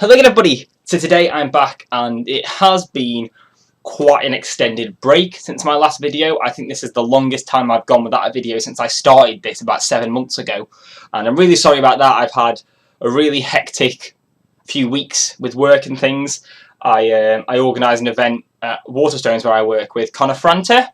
Hello again everybody, so today I'm back and it has been quite an extended break since my last video. I think this is the longest time I've gone without a video since I started this about 7 months ago, and I'm really sorry about that. I've had a really hectic few weeks with work and things. I organised an event at Waterstones where I work with Connor Franta,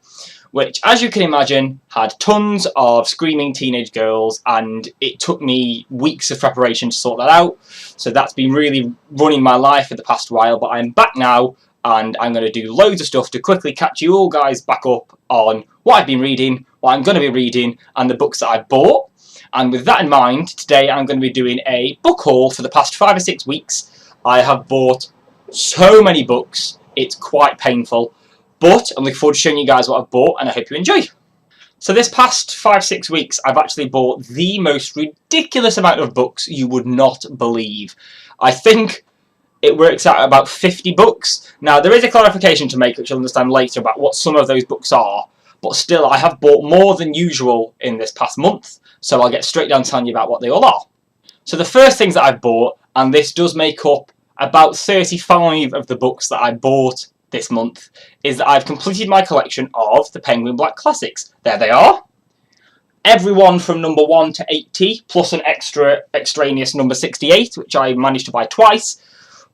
which, as you can imagine, had tons of screaming teenage girls, and it took me weeks of preparation to sort that out. So that's been really running my life for the past while, but I'm back now, and I'm going to do loads of stuff to quickly catch you all guys back up on what I've been reading, what I'm going to be reading, and the books that I've bought. And with that in mind, today I'm going to be doing a book haul for the past 5 or 6 weeks. I have bought so many books, it's quite painful. But I'm looking forward to showing you guys what I've bought, and I hope you enjoy. So this past 5-6 weeks, I've actually bought the most ridiculous amount of books you would not believe. I think it works out at about 50 books. Now, there is a clarification to make, which you'll understand later, about what some of those books are. But still, I have bought more than usual in this past month, so I'll get straight down to telling you about what they all are. So the first things that I've bought, and this does make up about 35 of the books that I bought this month, is that I've completed my collection of the Penguin Black Classics. There they are. Everyone from number 1 to 80, plus an extra extraneous number 68, which I managed to buy twice.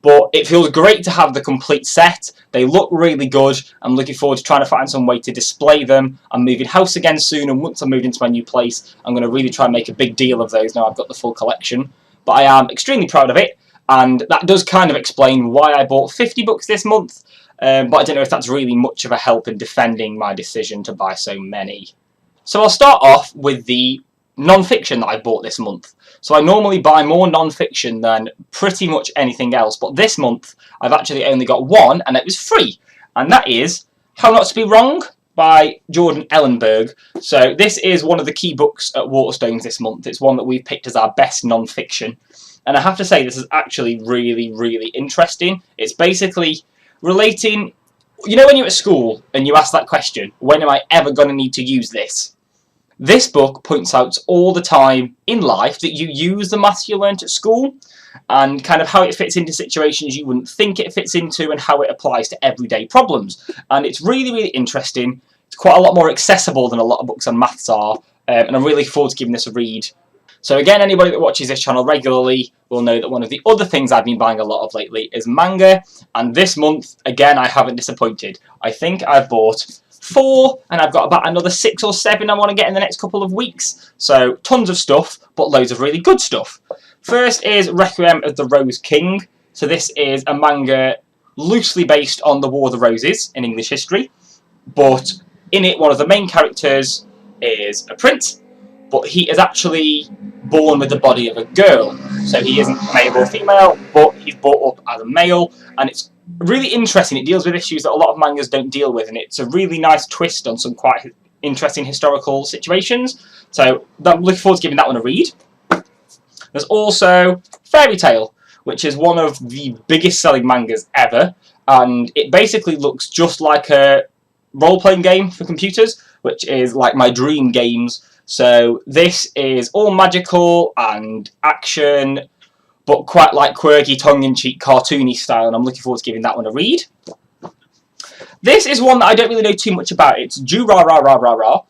But it feels great to have the complete set. They look really good. I'm looking forward to trying to find some way to display them. I'm moving house again soon, and once I moved into my new place, I'm going to really try and make a big deal of those now I've got the full collection. But I am extremely proud of it, and that does kind of explain why I bought 50 books this month. But I don't know if that's really much of a help in defending my decision to buy so many. So I'll start off with the non-fiction that I bought this month. So I normally buy more non-fiction than pretty much anything else, but this month I've actually only got one, and it was free. And that is How Not to Be Wrong by Jordan Ellenberg. So this is one of the key books at Waterstones this month. It's one that we've picked as our best non-fiction. And I have to say, this is actually really, really interesting. It's basically relating, you know when you're at school and you ask that question, when am I ever going to need to use this? This book points out all the time in life that you use the maths you learnt at school, and kind of how it fits into situations you wouldn't think it fits into, and how it applies to everyday problems. And it's really, really interesting. It's quite a lot more accessible than a lot of books on maths are, and I'm really looking forward to giving this a read. So again, anybody that watches this channel regularly will know that one of the other things I've been buying a lot of lately is manga, and this month, again, I haven't disappointed. I think I've bought 4, and I've got about another 6 or 7 I want to get in the next couple of weeks. So tons of stuff, but loads of really good stuff. First is Requiem of the Rose King. So this is a manga loosely based on the War of the Roses in English history, but in it, one of the main characters is a prince, but he is actually born with the body of a girl. So he isn't male or female, but he's brought up as a male, and it's really interesting. It deals with issues that a lot of mangas don't deal with, and it's a really nice twist on some quite interesting historical situations. So I'm looking forward to giving that one a read. There's also Fairy Tail, which is one of the biggest selling mangas ever, and it basically looks just like a role-playing game for computers, which is like my dream games. So this is all magical and action, but quite like quirky, tongue-in-cheek, cartoony style, and I'm looking forward to giving that one a read. This is one that I don't really know too much about. It's Jusrah,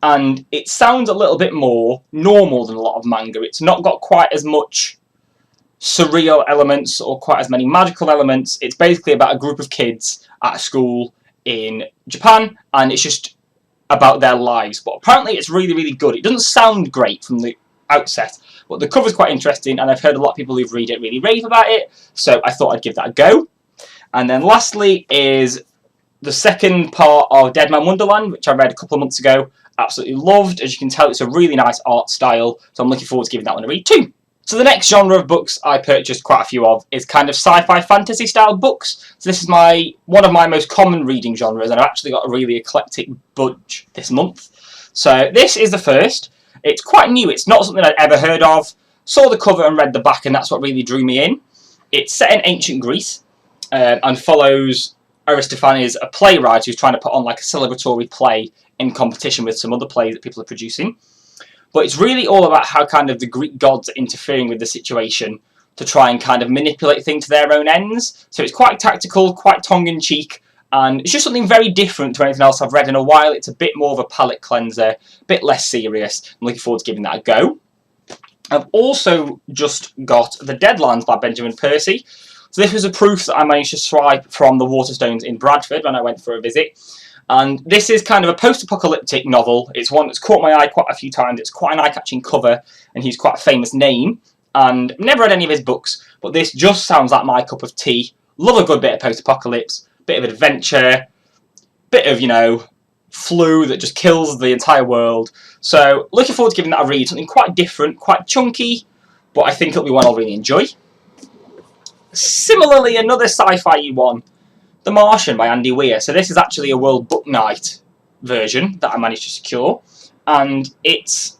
and it sounds a little bit more normal than a lot of manga. It's not got quite as much surreal elements or quite as many magical elements. It's basically about a group of kids at a school in Japan, and it's just about their lives. But apparently it's really, really good. It doesn't sound great from the outset, but the cover's quite interesting, and I've heard a lot of people who've read it really rave about it, so I thought I'd give that a go. And then lastly is the second part of Dead Man Wonderland, which I read a couple of months ago. Absolutely loved. As you can tell, it's a really nice art style, so I'm looking forward to giving that one a read too. So the next genre of books I purchased quite a few of is kind of sci-fi fantasy style books. So this is one of my most common reading genres, and I've actually got a really eclectic bunch this month. So this is the first. It's quite new. It's not something I'd ever heard of. Saw the cover and read the back, and that's what really drew me in. It's set in ancient Greece, and follows Oestefania is a playwright who's trying to put on like a celebratory play in competition with some other plays that people are producing. But it's really all about how kind of the Greek gods are interfering with the situation to try and kind of manipulate things to their own ends. So it's quite tactical, quite tongue-in-cheek, and it's just something very different to anything else I've read in a while. It's a bit more of a palate cleanser, a bit less serious. I'm looking forward to giving that a go. I've also just got The Deadlands by Benjamin Percy. So this was a proof that I managed to swipe from the Waterstones in Bradford when I went for a visit. And this is kind of a post-apocalyptic novel. It's one that's caught my eye quite a few times. It's quite an eye-catching cover, and he's quite a famous name. And I've never read any of his books, but this just sounds like my cup of tea. Love a good bit of post-apocalypse, bit of adventure, bit of, you know, flu that just kills the entire world. So looking forward to giving that a read. Something quite different, quite chunky, but I think it'll be one I'll really enjoy. Similarly, another sci-fi one, The Martian by Andy Weir. So this is actually a World Book Night version that I managed to secure, and it's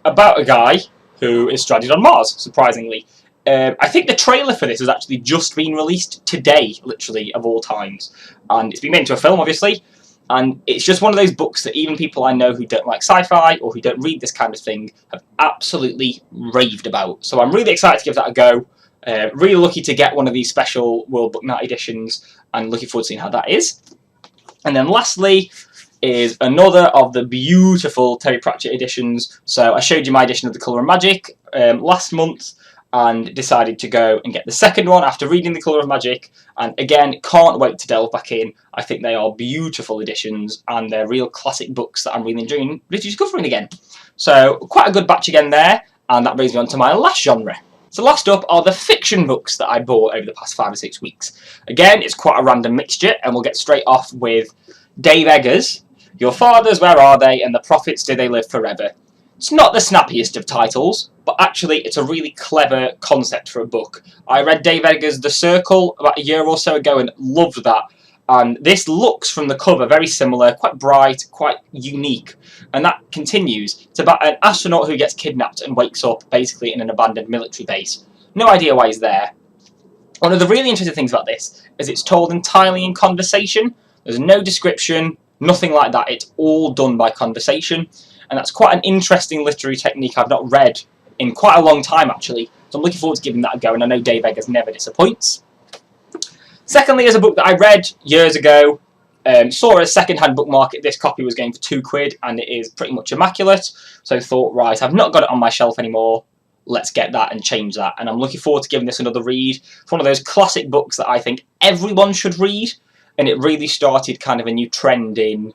about a guy who is stranded on Mars, surprisingly. I think the trailer for this has actually just been released today, literally, of all times. And it's been made into a film, obviously. And it's just one of those books that even people I know who don't like sci-fi or who don't read this kind of thing have absolutely raved about. So I'm really excited to give that a go. Really lucky to get one of these special World Book Night editions, and looking forward to seeing how that is. And then lastly is another of the beautiful Terry Pratchett editions. So I showed you my edition of The Colour of Magic last month, and decided to go and get the second one after reading The Colour of Magic, and again, can't wait to delve back in. I think they are beautiful editions, and they're real classic books that I'm really enjoying rediscovering again. So quite a good batch again there, and that brings me on to my last genre. So last up are the fiction books that I bought over the past 5 or 6 weeks. Again, it's quite a random mixture, and we'll get straight off with Dave Eggers' Your Fathers, Where Are They? And The Prophets, Do They Live Forever? It's not the snappiest of titles, but actually it's a really clever concept for a book. I read Dave Eggers' The Circle about a year or so ago and loved that. And this looks from the cover very similar, quite bright, quite unique. And that continues. It's about an astronaut who gets kidnapped and wakes up basically in an abandoned military base. No idea why he's there. One of the really interesting things about this is it's told entirely in conversation. There's no description, nothing like that. It's all done by conversation. And that's quite an interesting literary technique I've not read in quite a long time, actually. So I'm looking forward to giving that a go, and I know Dave Eggers never disappoints. Secondly, is a book that I read years ago. Saw at a second-hand book market. This copy was going for £2, and it is pretty much immaculate. So I thought, right, I've not got it on my shelf anymore. Let's get that and change that. And I'm looking forward to giving this another read. It's one of those classic books that I think everyone should read. And it really started kind of a new trend in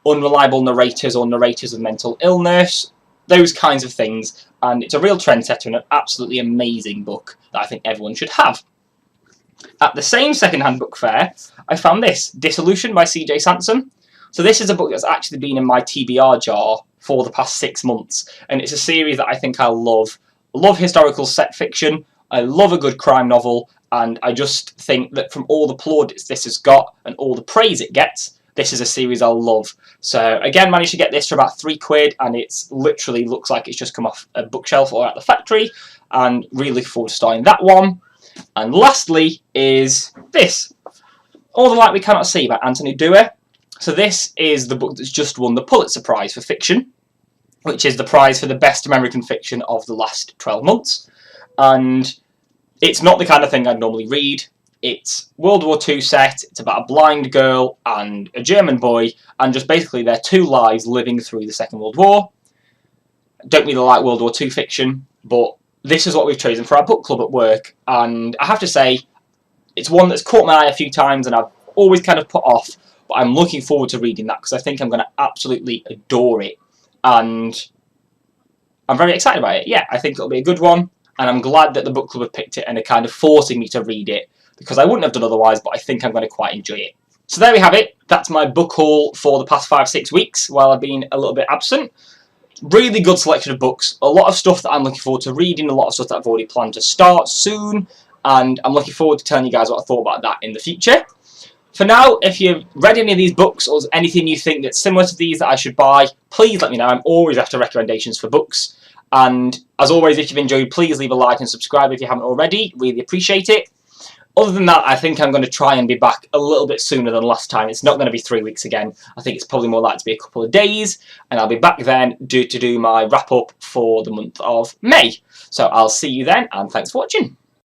unreliable narrators or narrators with mental illness, those kinds of things. And it's a real trendsetter and an absolutely amazing book that I think everyone should have. At the same second-hand book fair, I found this, Dissolution by C.J. Sansom. So this is a book that's actually been in my TBR jar for the past 6 months. And it's a series that I think I love. I love historical set fiction. I love a good crime novel. And I just think that from all the plaudits this has got and all the praise it gets, this is a series I'll love. So again, managed to get this for about £3, and it's literally looks like it's just come off a bookshelf or at the factory, and really looking forward to starting that one. And lastly is this, All the Light We Cannot See by Anthony Doerr. So this is the book that's just won the Pulitzer Prize for fiction, which is the prize for the best American fiction of the last 12 months. And it's not the kind of thing I'd normally read. It's World War II set, it's about a blind girl and a German boy, and just basically their two lives living through the Second World War. Don't really like World War II fiction, but this is what we've chosen for our book club at work, and I have to say, it's one that's caught my eye a few times and I've always kind of put off, but I'm looking forward to reading that because I think I'm going to absolutely adore it, and I'm very excited about it. Yeah, I think it'll be a good one, and I'm glad that the book club have picked it and are kind of forcing me to read it, because I wouldn't have done otherwise, but I think I'm going to quite enjoy it. So there we have it. That's my book haul for the past 5-6 weeks while I've been a little bit absent. Really good selection of books. A lot of stuff that I'm looking forward to reading, a lot of stuff that I've already planned to start soon, and I'm looking forward to telling you guys what I thought about that in the future. For now, if you've read any of these books or anything you think that's similar to these that I should buy, please let me know. I'm always after recommendations for books. And as always, if you've enjoyed, please leave a like and subscribe if you haven't already. Really appreciate it. Other than that, I think I'm going to try and be back a little bit sooner than last time. It's not going to be 3 weeks again. I think it's probably more likely to be a couple of days. And I'll be back then to do my wrap-up for the month of May. So I'll see you then, and thanks for watching.